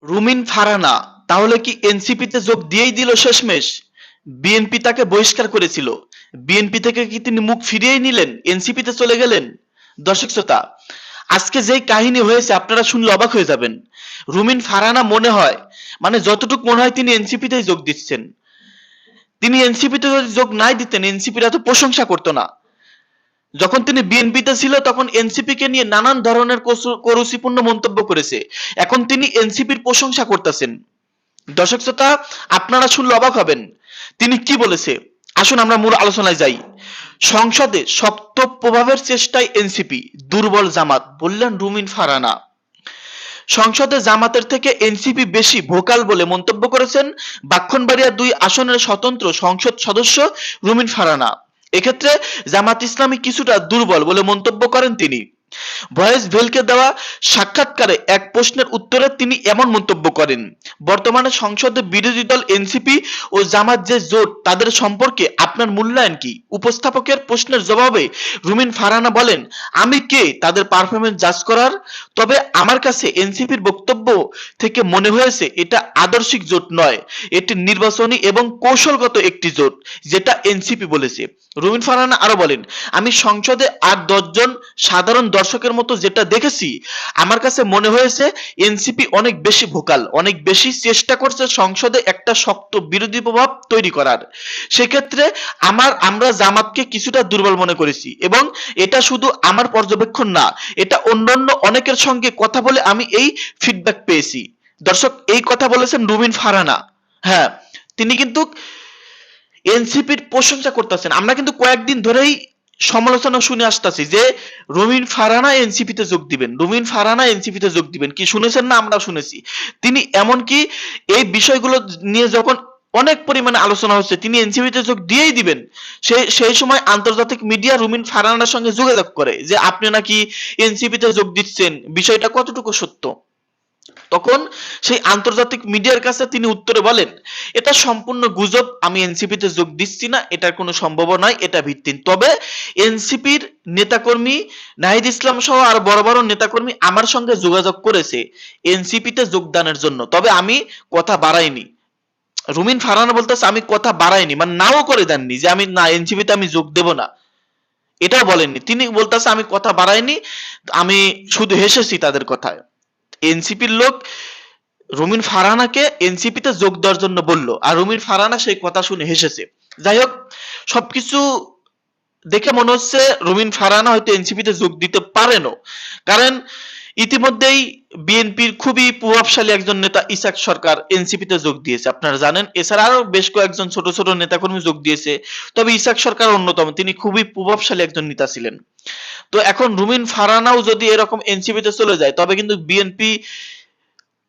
রুমিন ফারহানা তাহলে কি এনসিপিতে যোগ দিয়েই দিল শেষমেশ? বিএনপি তাকে বহিষ্কার করেছিল। বিএনপি থেকে কি তিনি মুখ ফিরিয়েই নিলেন, এনসিপিতে চলে গেলেন? দর্শক শ্রোতা, আজকে যেই কাহিনী হয়েছে আপনারা শুনলে অবাক হয়ে যাবেন। রুমিন ফারহানা মনে হয়, মানে যতটুকু মনে হয় তিনি এনসিপিতেই যোগ দিচ্ছেন। তিনি এনসিপিতে যদি যোগ নাই দিতেন, এনসিপির এত প্রশংসা করতো না। যখন তিনি বিএনপিতে ছিল তখন এনসিপি কে নিয়ে নানান ধরনের করুচিপূর্ণ মন্তব্য করেছে। এখন তিনি এনসিপির প্রশংসা করতেছেন। দর্শক শ্রোতা, আপনারা শুনলে অবাক হবেন তিনি কি বলেছে। আসুন আমরা মূল আলোচনায় যাই। সংসদে শক্ত প্রভাবের চেষ্টায় এনসিপি, দুর্বল জামাত, বললেন রুমিন ফারহানা। সংসদে জামাতের থেকে এনসিপি বেশি ভোকাল বলে মন্তব্য করেছেন ব্রাহ্মণবাড়িয়া ২ আসনের স্বতন্ত্র সংসদ সদস্য রুমিন ফারহানা। এক্ষেত্রে জামাত ইসলামী কিছুটা দুর্বল বলে মন্তব্য করেন তিনি। ভয়েস ভেলকে দেওয়া সাক্ষাৎকারে এক প্রশ্নের উত্তরে তিনি এমন মন্তব্য করেন। বর্তমানে সংসদে বিরোধী দল এনসিপি ও জামাত যে জোট, তাদের সম্পর্কে আপনার মূল্যায়ন কি? উপস্থাপকের প্রশ্নের জবাবে রুমিন ফারহানা বলেন, আমি কে তাদের পারফরমেন্স জাজ করার? তবে আমার কাছে এনসিপির বক্তব্য থেকে মনে হয়েছে এটা আদর্শিক জোট নয়, এটি নির্বাচনী এবং কৌশলগত একটি জোট, যেটা এনসিপি বলেছে। রুমিন ফারহানা আরো বলেন, আমি সংসদে ৮-১০ জন সাধারণ দর্শকের মতো যেটা দেখেছি, আমার কাছে মনে হয়েছে এনসিপি অনেক বেশি ভোকাল, অনেক বেশি চেষ্টা করছে সংসদে একটা শক্ত বিরোধী প্রভাব তৈরি করার। সেক্ষেত্রে আমরা জামাতকে কিছুটা দুর্বল মনে করেছি, এবং এটা শুধু আমার পর্যবেক্ষণ না, এটা অন্যান্য অনেকের সঙ্গে কথা বলে আমি এই ফিডব্যাক পেয়েছি। দর্শক, এই কথা বলেছেন রুমিন ফারহানা। হ্যাঁ, তিনি কিন্তু এনসিপির প্রশংসা করতেছেন। আমরা কিন্তু কয়েকদিন ধরেই সমালোচনা শুনে আসতেছি যে রুমিন ফারহানা এনসিপিতে যোগ দিবেন, রুমিন ফারহানা এনসিপিতে যোগ দিবেন। কি শুনেছেন না? আমরা শুনেছি। তিনি এমনকি এই বিষয়গুলো নিয়ে যখন অনেক পরিমাণে আলোচনা হচ্ছে তিনি এনসিপিতে যোগ দিয়েই দিবেন, সেই সময় আন্তর্জাতিক মিডিয়া রুমিন ফারহানার সঙ্গে যোগাযোগ করে যে আপনি নাকি এনসিপিতে যোগ দিচ্ছেন, বিষয়টা কতটুকু সত্য। তখন সেই আন্তর্জাতিক মিডিয়ার কাছে তিনি উত্তরে বলেন, এটা সম্পূর্ণ গুজব, আমি এনসিপিতে যোগ দিচ্ছি না, এটার কোনো সম্ভাবনা নাই, এটা ভিত্তিহীন। তবে এনসিপির নেতাকর্মী নাহিদ ইসলাম সহ আর বড় বড় নেতাকর্মী আমার সঙ্গে যোগাযোগ করেছে এনসিপিতে যোগদানের জন্য, তবে আমি কথা বাড়াইনি। রুমিন ফারহানা বলতেছে আমি কথা বাড়াইনি, মানে নাও করে দেননি যে আমি না এনসিপিতে আমি যোগ দেব না, এটাও বলেননি। তিনি বলতেছে আমি কথা বাড়াইনি, আমি শুধু হেসেছি তাদের কথায়। এনসিপির লোক রুমিন ফারহানাকে এনসিপিতে যোগ দেওয়ার জন্য বলল, আর রুমিন ফারহানা সেই কথা শুনে হেসেছে। যাই হোক, সবকিছু দেখে মনে হচ্ছে রুমিন ফারহানা হয়তো এনসিপিতে যোগ দিতে পারেনও, কারণ ইতিমধ্যেই বিএনপির খুবই প্রভাবশালী একজন নেতা ইসাক সরকার এনসিপিতে যোগ দিয়েছে, আপনারা জানেন। এছাড়া আরো বেশ কয়েকজন ছোট ছোট নেতাকর্মী যোগ দিয়েছে, তবে ইসাক সরকার অন্যতম, তিনি খুবই প্রভাবশালী একজন নেতা ছিলেন। তো এখন রুমিন ফারহানাও যদি এরকম এনসিপিতে চলে যায়, তবে কিন্তু বিএনপি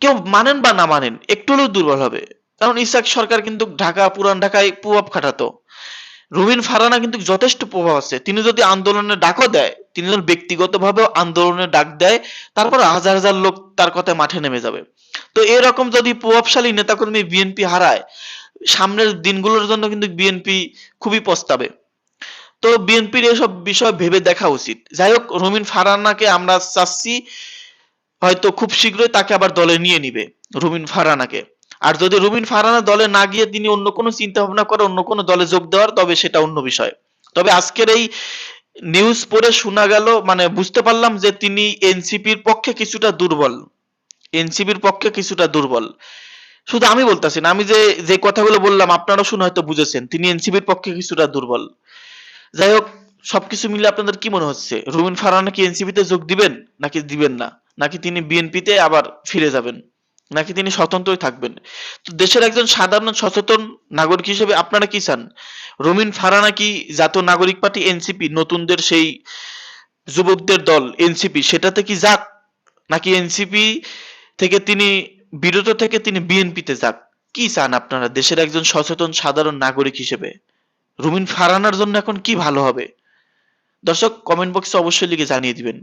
কেউ মানেন বা না মানেন একটু হলেও দুর্বল হবে। কারণ ইসাক সরকার কিন্তু পুরান ঢাকায় প্রভাব খাটাতো। রুমিন ফারহানা কিন্তু যথেষ্ট প্রভাব আছে। তিনি যদি আন্দোলনের ডাকও দেয়, তিনি যদি ব্যক্তিগতভাবেও আন্দোলনের ডাক দেয়, তারপর হাজার হাজার লোক তার কথায় মাঠে নেমে যাবে। তো এরকম যদি প্রভাবশালী নেতাকর্মী বিএনপি হারায়, সামনের দিনগুলোর জন্য কিন্তু বিএনপি খুবই পস্তাবে। তো বিএনপির এসব বিষয় ভেবে দেখা উচিত। যাই হোক, রুমিন ফারহানাকে আমরা চাচ্ছি হয়তো খুব শীঘ্রই তাকে আবার দলে নিয়ে নিবে, রুমিন ফারহানাকে। আর যদি রুমিন ফারহানা দলে না গিয়ে তিনি অন্য কোনো চিন্তা ভাবনা করে অন্য কোনো দলে যোগ দেওয়ার, তবে সেটা অন্য বিষয়। তবে আজকের এই নিউজ পড়ে শোনা গেল, মানে বুঝতে পারলাম যে তিনি এনসিপির পক্ষে কিছুটা দুর্বল, এনসিপির পক্ষে কিছুটা দুর্বল। শুধু আমি বলতেছি না, আমি যে যে কথাগুলো বললাম আপনারা শুনে হয়তো বুঝেছেন তিনি এনসিপির পক্ষে কিছুটা দুর্বল। যাই হোক, সবকিছু মিলে আপনাদের কি মনে হচ্ছে, রুমিন ফারহানা কি এনসিপিতে যোগ দিবেন নাকি দিবেন না, নাকি তিনি বিএনপিতে আবার ফিরে যাবেন, নাকি তিনি স্বতন্ত্রই থাকবেন? তো দেশের একজন সাধারণ সচেতন নাগরিক হিসেবে আপনারা কি চান? রুমিন ফারহানা কি জাতীয় নাগরিক পার্টি এনসিপি, নতুনদের সেই যুবকদের দল এনসিপি, সেটাতে কি যাক, নাকি এনসিপি থেকে তিনি বিরত থেকে তিনি বিএনপিতে যাক? কি চান আপনারা দেশের একজন সচেতন সাধারণ নাগরিক হিসেবে? রুমিন ফারহানার জন্য এখন কি ভালো হবে? দর্শক, কমেন্ট বক্সে অবশ্যই লিখে জানিয়ে দিবেন।